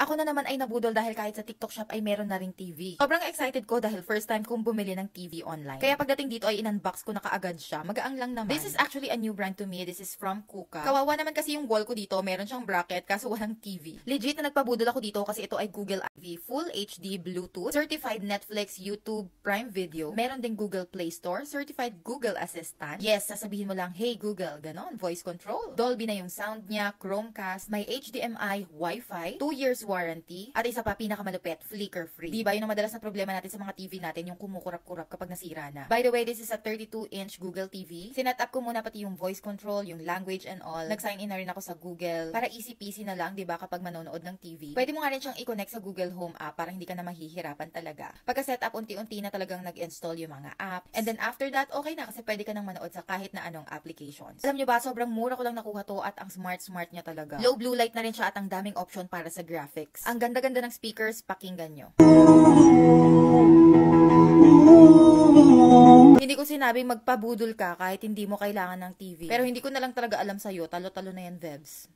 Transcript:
Ako na naman ay nabudol dahil kahit sa TikTok shop ay meron na ring TV. Sobrang excited ko dahil first time kong bumili ng TV online. Kaya pagdating dito ay in-unbox ko na kaagad siya. Magaang lang naman. This is actually a new brand to me. This is from Kuka. Kawawa naman kasi yung wall ko dito. Meron siyang bracket kaso walang TV. Legit na nagpabudol ako dito kasi ito ay Google TV, Full HD Bluetooth, Certified Netflix, YouTube, Prime Video. Meron din Google Play Store, Certified Google Assistant. Yes, sasabihin mo lang, hey Google, ganon, voice control. Dolby na yung sound niya, Chromecast, may HDMI, Wi-Fi, 2 years warranty, at isa pa pinakamalupit, flicker free. Diba yun ang madalas na problema natin sa mga TV natin, yung kumukurap-kurap kapag nasira na. By the way, this is a 32-inch Google TV. Sinet up ko muna pati yung voice control, yung language and all. Nag-sign in na rin ako sa Google para easy peasy na lang, diba, kapag manonood ng TV. Pwede mo nga rin siyang i-connect sa Google Home app para hindi ka na mahihirapan talaga. Pagka-set up, unti-unti na talagang nag-install yung mga apps. And then after that, okay na kasi pwede ka nang manood sa kahit na anong applications. Alam nyo ba, sobrang mura ko lang nakuha to at ang smart niya talaga. Low blue light na rin siya at ang daming option para sa graphics. Ang ganda-ganda ng speakers, pakinggan nyo. Hindi ko sinabing magpabudol ka kahit hindi mo kailangan ng TV. Pero hindi ko na lang talaga alam sa'yo, talo-talo na yan, Vebs.